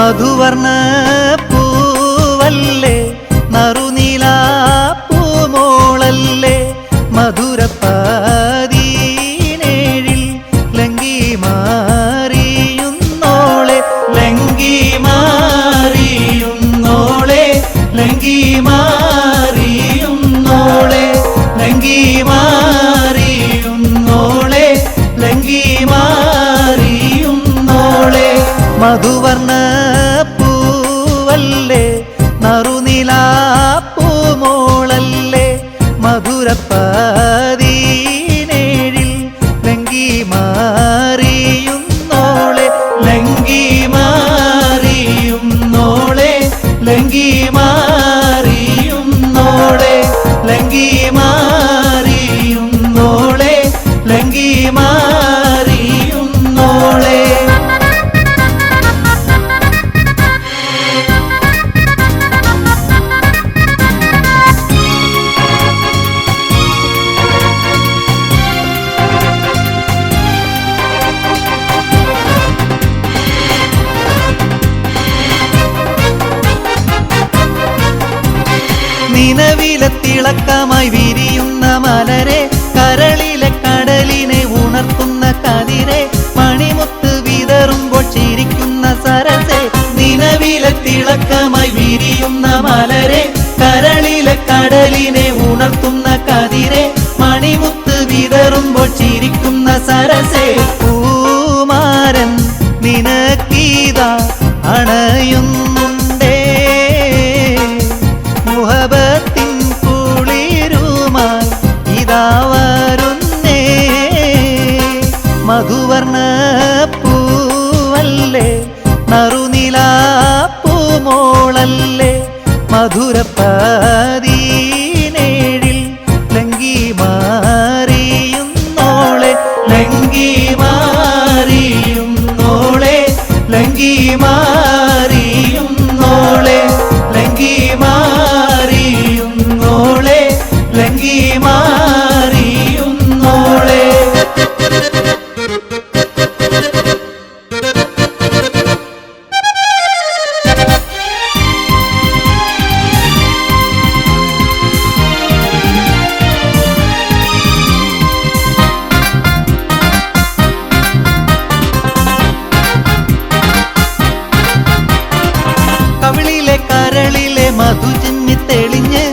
മധുവർണ്ണ പൂവല്ലേ നറുനീല പൂമോളല്ലേ മധുരപ്പാതീനേഴിൽ ലങ്കി മാറിയുന്നോളെ ലങ്കി മാറിയുന്നോളെ ലങ്കി മാറിയുന്നോളെ ലങ്കി മാറിയുന്നോളെ ലങ്കി മാറിയുന്നോളെ മധുവർണ്ണ പൂവല്ലേ നറുനീല പൂമോളല്ലേ മധുരപ്പാതീനേഴിൽ ലങ്കി മാറിയുന്നോളെ ലങ്കി മാറിയുന്നോളെ ലങ്കി മാറിയുന്നോളെ ലങ്കി മാറിയുന്നോളെ ലങ്കി മാറിയുന്നോളെ നിലവിലെ തിളക്കമായി വിരിയുന്ന മലരെ കരളിലെ കടലിനെ ഉണർത്തുന്ന കതിരെ മണിമുത്ത് വിതറുമ്പോൾ ചിരിക്കുന്ന സരസെ നിലവിലെ തിളക്കമായി വിരിയുന്ന മലരെ കരളിലെ കടലിനെ ഉണർത്തുന്ന കതിരെ മണിമുത്ത് വിതറുമ്പോൾ ചിരിക്കുന്ന സരസെ പൂമാരൻ നിനക്കീതാ അണയുന്നുണ്ടേ മുഹബത്തിൻ കുളിരുമായി ഇതാ വരുന്നേ മധുവർണ്ണ പൂവല്ലേ നറുനീല പൂമോളല്ലേ മധുരപ്പാതീനേഴിൽ ലങ്കി മാറിയുന്നോളെ ലങ്കി മാറിയുന്നോളെ ലങ്കി മാറിയുന്നോളെ ലങ്കി മാറിയുന്നോളെ ലങ്കി മാറിയുന്നോളെ കവിളിലെ കരളിലെ മധു ചിമ്മി തെളിഞ്ഞ്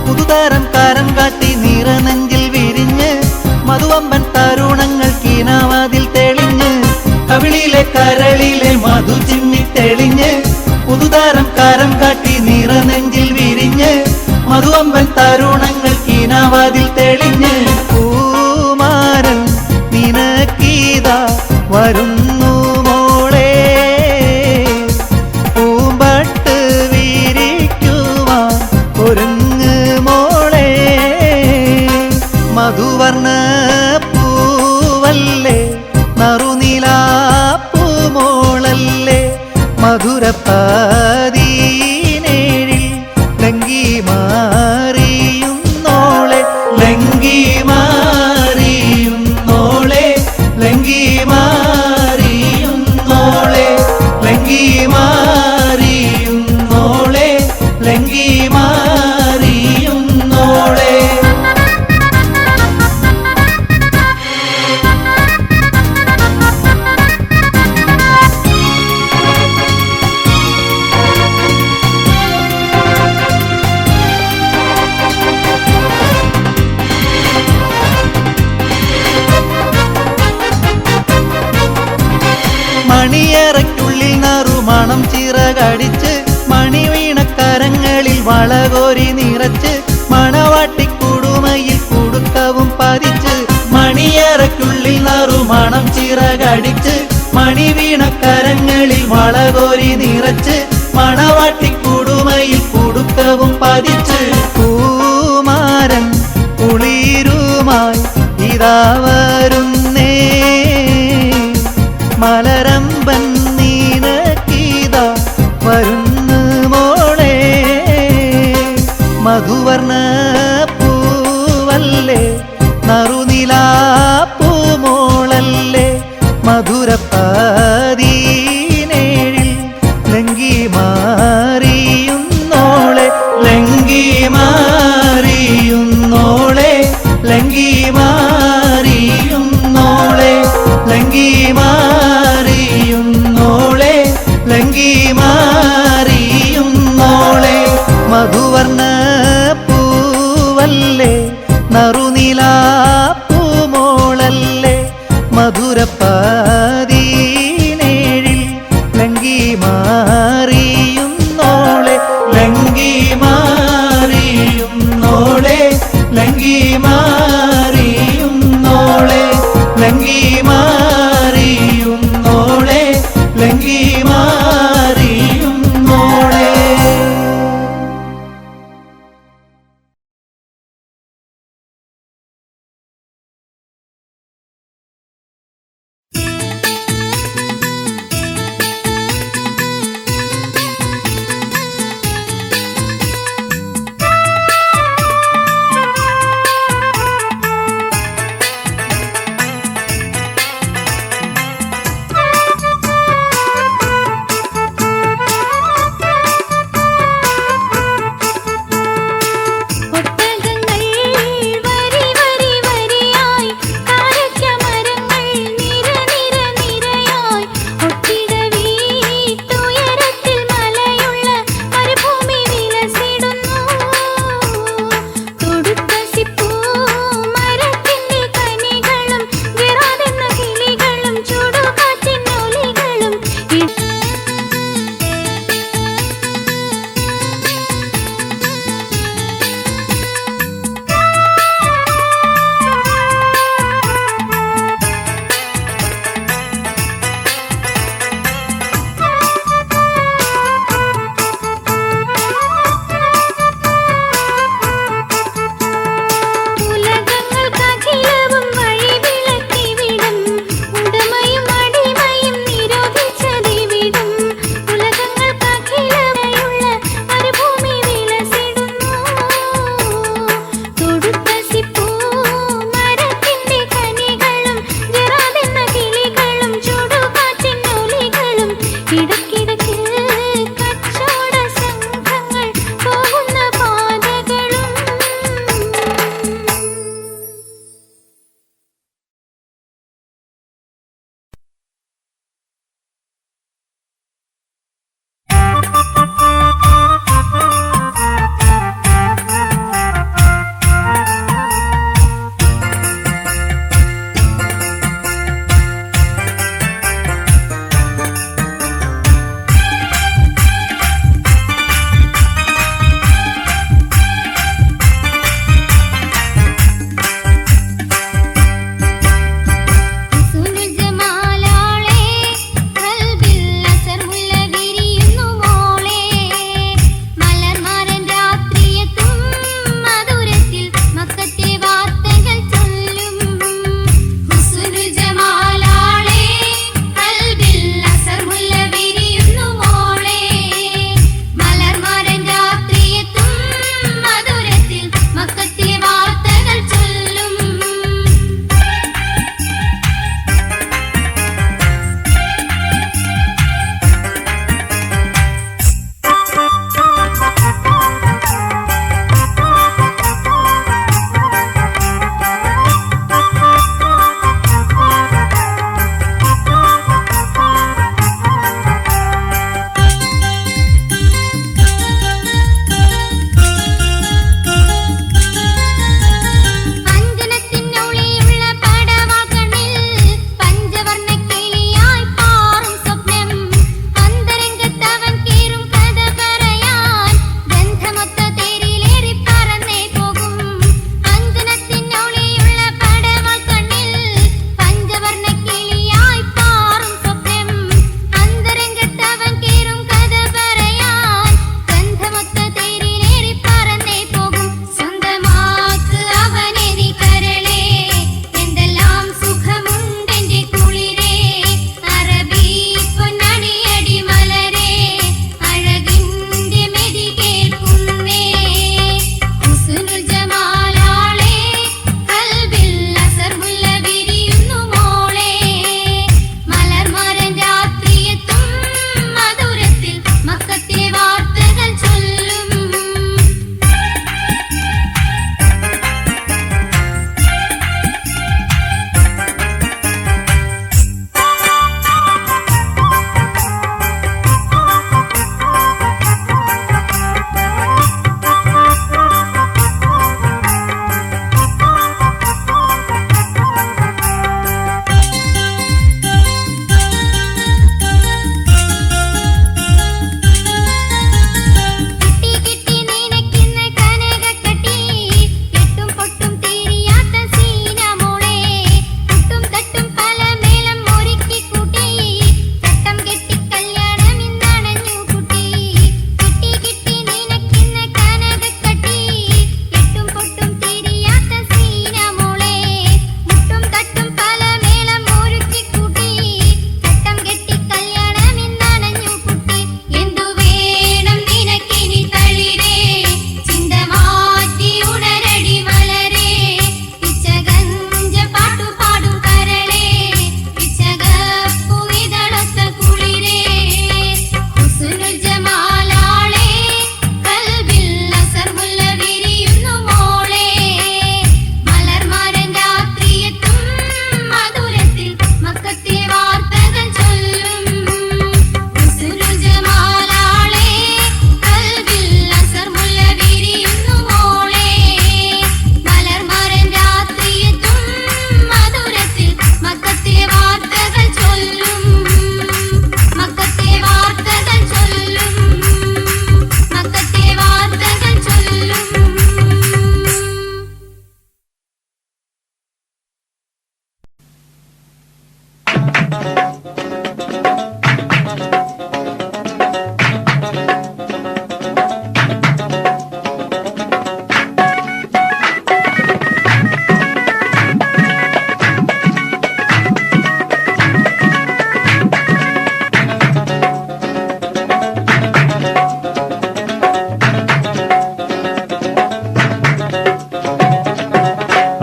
പുതുതാരം കാരം കാട്ടി നിറനെഞ്ചിൽ വിരിഞ്ഞ് മധുവമ്പൻ തരുണങ്ങൾ കീനാവാതിൽ തെളിഞ്ഞ് കവിളിലെ കരളിലെ മധു ചിമ്മി തെളിഞ്ഞ് പുതുതാരം കാരം കാട്ടി നിറനെഞ്ചിൽ വിരിഞ്ഞ് മധുവമ്പൻ തരുണങ്ങൾ കീനാവാതിൽ തെളിഞ്ഞ് പൂമാരൻ നിനക്കീതാ വരുന്നു മോളെ പൂമ്പട്ട് വിരിക്കുവാൻ ഒരുങ്ങ് മോളെ മധുവർണ്ണ പൂവല്ലേ നറുനീല പൂമോളല്ലേ മധുരപ്പാതീനേഴിൽ ലങ്കി മാറിയുന്നോളെ ലങ്കി മാറിയുന്നോളെ ലങ്കി മാറിയുന്നോളെ ലങ്കി മാറിയുന്നോളെ ലങ്കി മാറിയുന്നോളെ മണിയറയ്ക്കുള്ളിൽ നറുമണം ചിറകടിച്ച് മണിവീണക്കരങ്ങളിൽ വളകോരി നിറച്ച് മണവാട്ടിക്കുടുമയിൽ കുടുക്കവും പതിച്ച് മണിയറയ്ക്കുള്ളിൽ നറുമണം ചിറകടിച്ച് മണിവീണക്കരങ്ങളിൽ വളകോരി നിറച്ച് മണവാട്ടിക്കുടുമയിൽ കുടുക്കവും പതിച്ച് പൂമാരൻ കുളിരുമായി ഇതാ വരുന്നേ മലരമ്പൻ നീനക്കീതാ വരുന്നു മോളെ മധുവർണ്ണ പൂവല്ലേ നറുനീല പൂമോളല്ലേ മധുരപ്പാതീനേഴിൽ ലങ്കി മധുവർണ്ണ പൂവല്ലേ നറുനിലാപ്പൂമോളല്ലേ മധുരപ്പതിനേഴിൽ ലങ്കി മാറിയുന്നോളെ ലങ്കി മാറിയുന്നോളെ ലങ്കി മാറിയുന്നോളെ ലങ്കി മാറിയുന്നോളെ ലങ്കി മാറിയുന്നോളെ.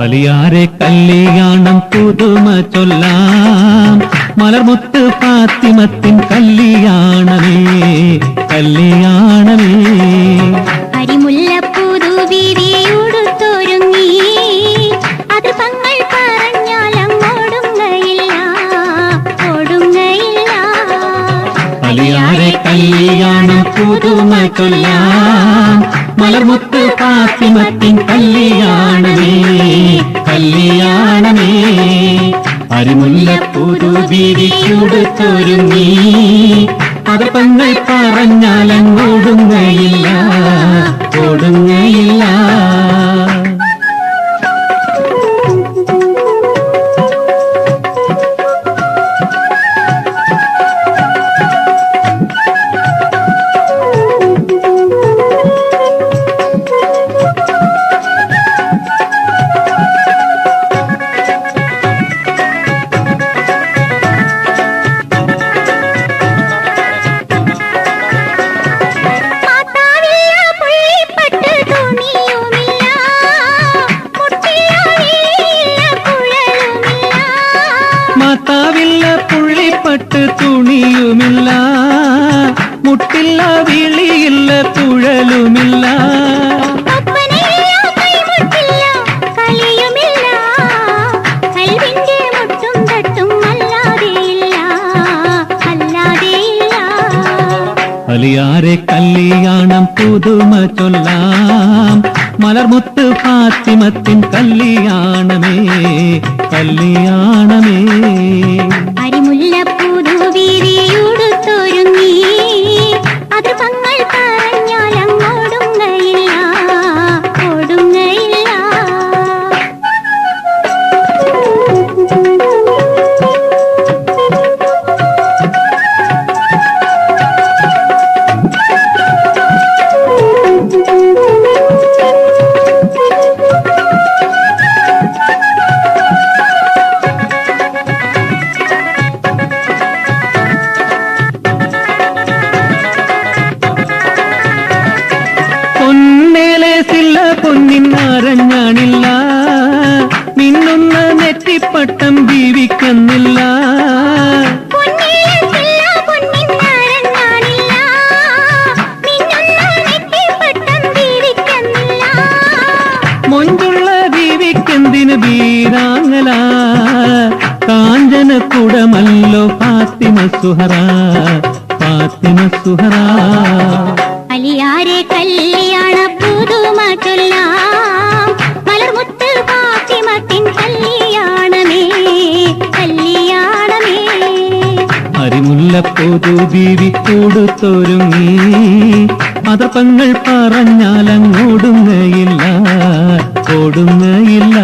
അലിയാരെ കല്യാണം പുതുമ ചൊല്ലാം മലർമുത്ത് ഫാത്തിമത്തിൻ കല്യാണമേ കല്യാണമേ അരിമുല്ലപ്പൂതു വിരിയുടുത്തൊരുങ്ങി അത് പങ്ങൾ പറഞ്ഞാൽ അങ്ങോടുങ്ങയില്ല ഓടുങ്ങയില്ല അലിയാരെ കല്യാണം പുതുമ ചൊല്ലാം മലർമുത്ത് ഫാത്തിമത്തിൻ കല്യാണമേ കല്യാണമേ അരിമുല്ലപ്പൂതു വിരിയുടുത്തൊരുങ്ങി അത് പങ്ങൾ പറഞ്ഞാൽ അങ്ങോടുങ്ങയില്ല ഓടുങ്ങയില്ല മാതാവില്ല പുള്ളിപ്പട്ട് തുണിയുമില്ല മുട്ടില്ല വിളിയില്ല കുഴലുമില്ല അലിയാരെ കല്യാണം പുതുമ ചൊല്ലാം മലർമുത്ത് ഫാത്തിമത്തിൻ കല്യാണമേ കല്യാണമേ അരിമുല്ലപ്പൂതു വിരിയുടുത്തൊരുങ്ങി അത് പങ്ങൾ പറഞ്ഞാൽ അങ്ങോടുങ്ങയില്ല ഓടുങ്ങയില്ല പൊന്നിന്നരഞ്ഞാണില്ല മിന്നുന്ന നെറ്റിപ്പട്ടം ജീവിക്കുന്നില്ല മൊഞ്ചുള്ള ജീവിക്കെന്തിന് വീരാങ്ങല കാഞ്ചന കുടമല്ലോ ഫാത്തിമ സുഹറ ഫാത്തിമ സുഹറ അലിയാരെ കല്യാണ പുതുമ ചൊല്ലാം മലർമുത്ത് ഫാത്തിമത്തിൻ കല്യാണമേ കല്യാണമേ അരിമുല്ലപ്പൂതു ബീവി കൊടുത്തൊരുങ്ങി അതർപ്പങ്ങൾ പറഞ്ഞാൽ അങ്ങോടുങ്ങയില്ല ഓടുങ്ങയില്ല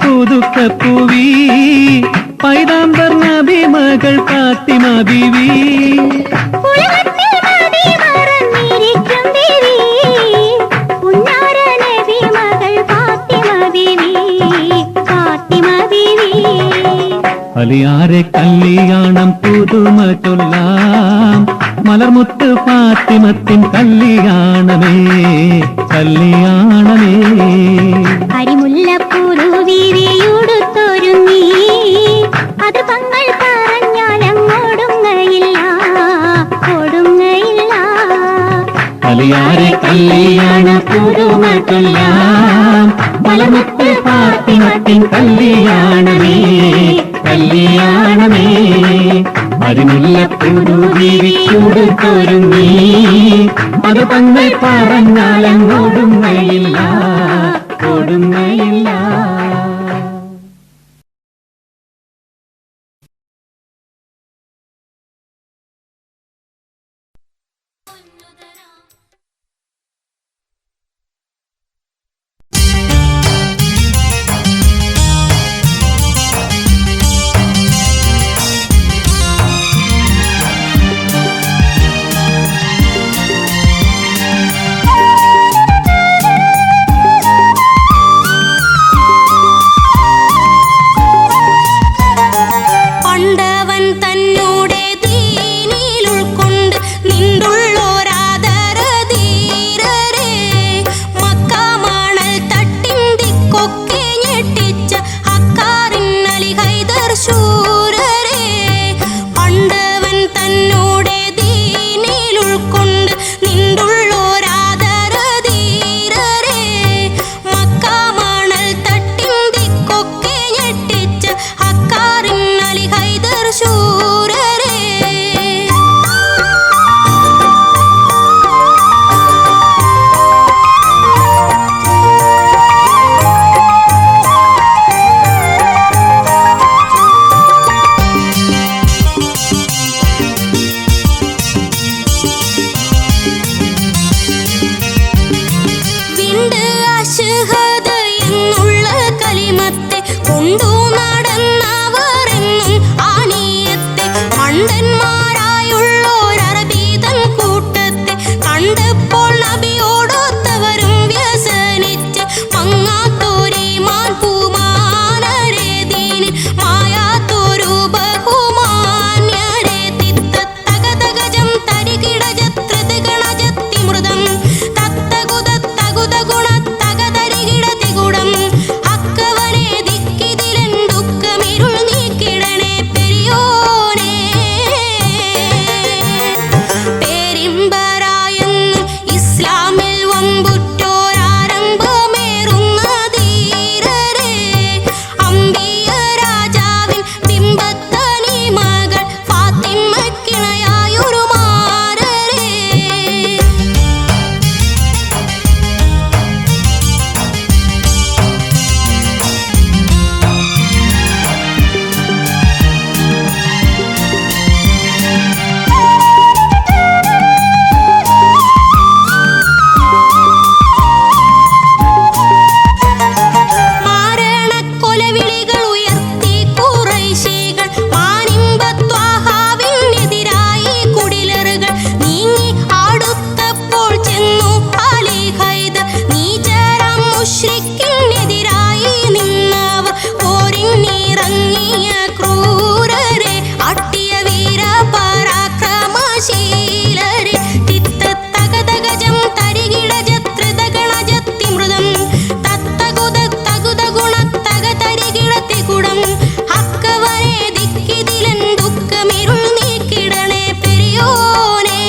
പുതുക്കപ്പൂവി പൈതാംബർ നബി മകൾ ഫാത്തിമ ബീവി അലിയാരെ കല്യാണം പുതുമ ചൊല്ലാം മലർമുത്ത് ഫാത്തിമത്തിൻ കല്യാണമേ കല്യാണമേ അരിമുല്ലപ്പൂതു വിരിയുടുത്തൊരുങ്ങി അത് പങ്ങൾ പറഞ്ഞാൽ അങ്ങോടുങ്ങയില്ല ഓടുങ്ങയില്ല അലിയാരെ കല്യാണം പുതുമ ചൊല്ലാം മലർമുത്ത് ഫാത്തിമത്തിൻ കല്യാണമേ കല്യാണമേ അരിമുല്ലപ്പൂതു വിരിയുടുത്തൊരുങ്ങി അത് പങ്ങൾ പറഞ്ഞാൽ അങ്ങോടുങ്ങയില്ല ഓടുങ്ങയില്ല. പണ്ടവൻ തന്നോടെ ദീനിൽ ഉൾക്കൊണ്ട് നിണ്ടുള്ളോരാദര ധീരരെ മക്കാമണൽ തട്ടിന്തിക്കൊക്കെ ഞെട്ടിച്ച അക്കാറിൻ അലി ഹൈദർ ശൂരരെ പണ്ടവൻ തന്നോടെ ദീനിൽ ഉൾക്കൊണ്ട് നിണ്ടുള്ളോരാദര ധീരരെ മക്കാമണൽ തട്ടിന്തിക്കൊക്കെ ഞെട്ടിച്ച അക്കാറിൻ അലി ഹൈദർ ശൂരരെ വിണ്ട് അശ്ഹദ് എന്നുള്ള കലിമത്തെ കൊണ്ടു നടന്നവർ എന്നും ആനിയത്തെ മണ്ടന്മാരായുള്ളോരറബീതൻ കൂട്ടത്തെ കണ്ടപ്പോൾ നബിയോടൊത്തവരും വ്യസനിച്ച് മങ്ങാത്തോരീമാൻ പൂമാനരെ ദീനിൽ മായാത്തോരു ബഹുമാന്യരെ തിത്തത്തകതകജം തരികിടജത്രിതഗണജത്തിമൃതം തത്തകുതത്തകുത ഗുണത്തകതരികിടതിഗുണം അക്കവനെ ദിക്കിതിലൻ ദുഃഖമിരുൾ നീക്കിടണേ പെരിയോനെ പേരിമ്പരായെന്നും ഇസ്ലാമിൽ വമ്പുറ്റോരാരംഭമേറുന്ന ധീരരെ അമ്പിയ രാജാവിൻ ബിംബത്തനി മകൾ ഫാത്തിമക്കിണയായൊരു മാരരെ മാരണക്കൊലവിളികൾ ഉയർത്തി ഖുറൈശികൾ മാനിമ്പത്വാഹാവിനെതിരായി കുടിലറുകൾ നീങ്ങി അടുത്തപ്പോൾ ചെന്നു അലി ഹൈദർ നീചരാം മുശ്രിക്കിനെതിരായി നിന്നവർ പോരിനിറങ്ങിയ ക്രൂരരെ അട്ടിയ വീര പരാക്രമശീലരെ തിത്തത്തകതകജം തരികിടജത്രിതഗണജത്തിമൃതം തത്തകുതത്തകുത ഗുണത്തകതരികിടതിഗുണം അക്കവനെ ദിക്കിതിലൻ ദുഃഖമിരുൾ നീക്കിടണേ പെരിയോനെ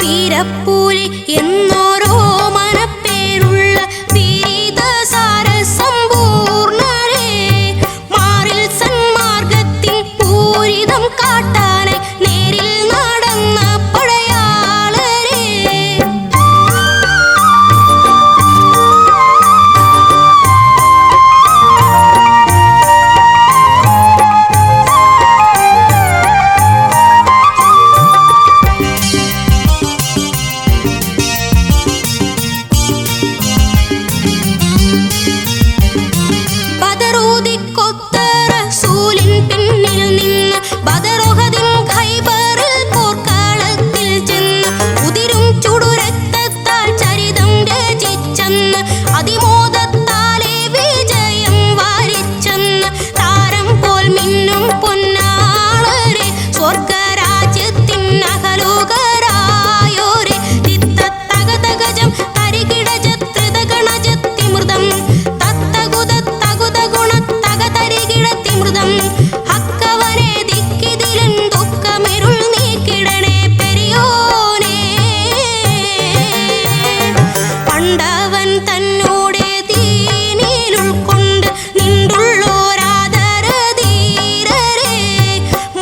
വീരപ്പൂലി എന്നോരോ മനപ്പേരുള്ള വീരിത സാരസമ്പൂർണരെ മാറിൽ സന്മാർഗത്തിൻ പൂരിതം കാട്ടാനായി നേരിൽ നടന്ന പടയാളരെ ബദറൂദിക്കൊത്ത റസൂലിൻ പിന്നിൽ നിന്ന് ബദറുഹദിൻ ഖൈബറിൽ പോർക്കളത്തിൽ ചെന്ന് ഉതിരും ചുടുരക്തത്താൽ ചരിതം രചിച്ചെന്ന് അതിമോദത്താലെ വിജയം വാരിച്ചെന്ന് താരം പോൽ മിന്നും പൊന്നാളരെ സ്വർഗരാജ്യത്തിൻ അഹലോകരായോരെ തിത്തത്തകതകജം തരികിടജത്രിതഗണജത്തിമൃതം തത്തകുതത്തകുത ഗുണത്തകതരികിടതിമൃതം അക്കവനെ ദിക്കിതിലൻ ദുഃഖമിരുൾ നീക്കിടണേ പെരിയോനെ പണ്ടവൻ തന്നോടെ ദീനിൽ ഉൾക്കൊണ്ട് നിണ്ടുള്ളോരാദര ധീരരെ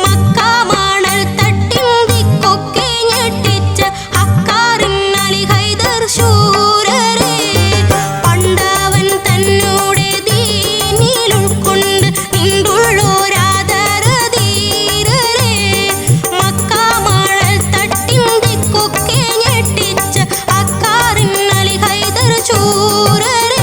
മക്കാമണൽ തട്ടിന്തിക്കൊക്കെ ഞെട്ടിച്ച അക്കാറിൻ അലി ഹൈദർ ശൂരരെ പണ്ടവൻ തന്നോടെ ദീനിൽ ഉൾക്കൊണ്ട് നിണ്ടുള്ളോരാദര ധീരരെ മക്കാമണൽ തട്ടിന്തിക്കൊക്കെ ഞെട്ടിച്ച അക്കാറിൻ അലി ഹൈദർ ശൂരരെ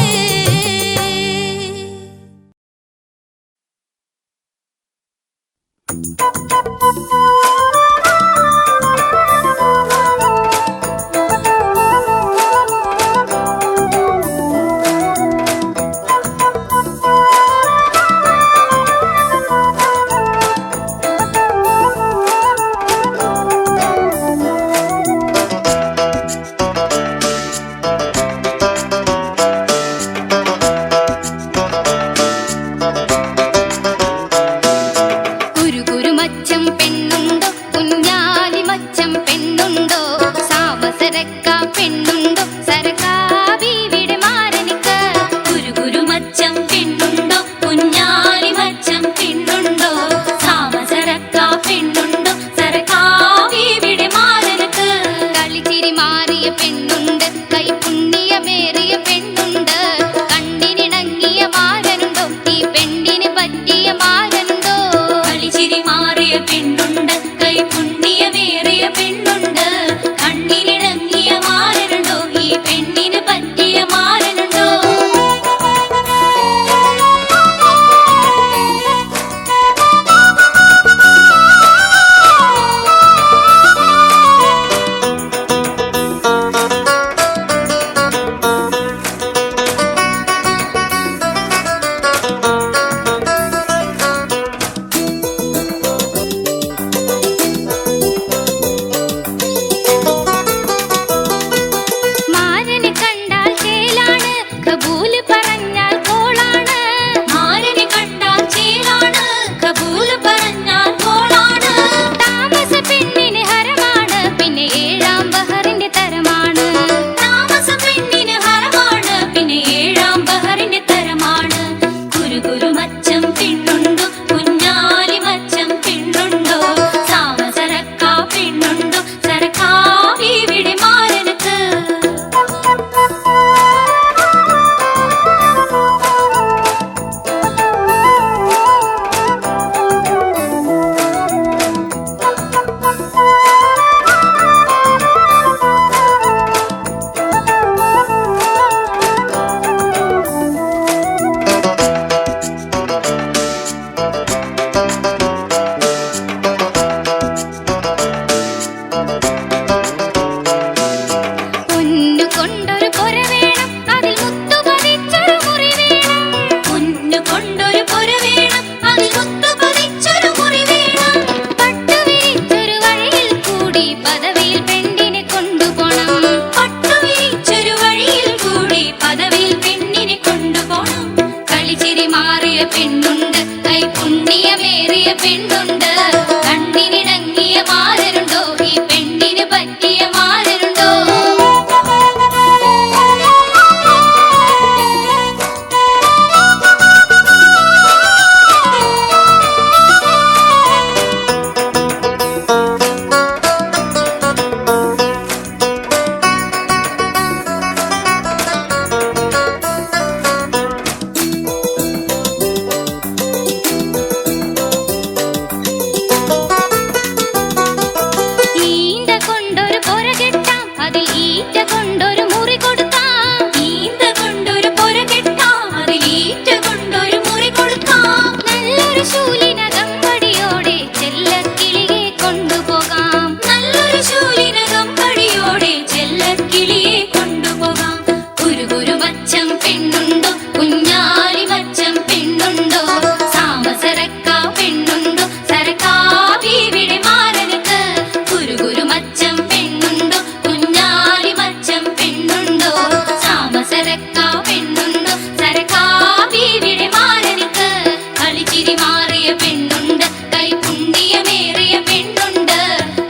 മാറിയ പെണ്ണുണ്ട് കൈപുണ്യമേറിയ പെണ്ണുണ്ട്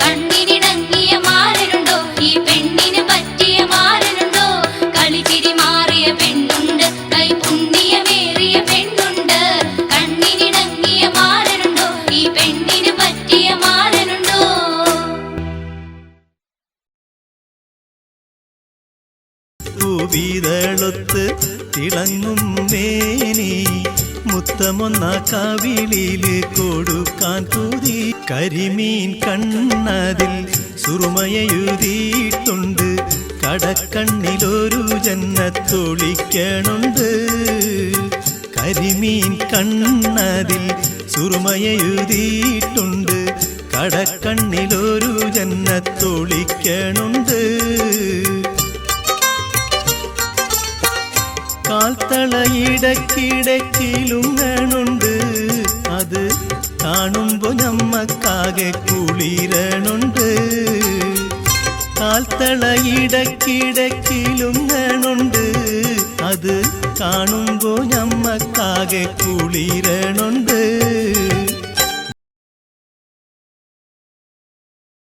കണ്ണിനിണങ്ങിയ മാരനുണ്ടോ ഈ പെണ്ണിന് പറ്റിയ മാരനുണ്ടോ കളിച്ചിരി മാറിയ പെണ്ണുണ്ട് കൈപുണ്യമേറിയ പെണ്ണുണ്ട് കണ്ണിനിണങ്ങിയ മാരനുണ്ടോ ഈ പെണ്ണിന് പറ്റിയ മാരനുണ്ടോ. തൂവിതളൊത്ത് തിളങ്ങും മേനി മുത്തമൊന്ന കവിളില് കൊടുക്കാൻ കൂതി കരിമീൻ കണ്ണതിൽ സുറുമയെഴുതിയിട്ടുണ്ട് കടക്കണ്ണിലൊരു ജന്നത്തൊളിക്കണുണ്ട് കരിമീൻ കണ്ണതിൽ സുറുമയെഴുതിയിട്ടുണ്ട് കടക്കണ്ണിലൊരു ജന്നത്തൊളിക്കണുണ്ട് കാൽത്തളയിടക്കിടക്കിലുങ്ങണുണ്ട് അത് കാണുമ്പോ നമ്മക്കാകെ കുളിരണുണ്ട് കാൽത്തളയിടക്കിടക്കിലുങ്ങണുണ്ട് അത് കാണുമ്പോ നമ്മക്കാകെ കുളിരണുണ്ട്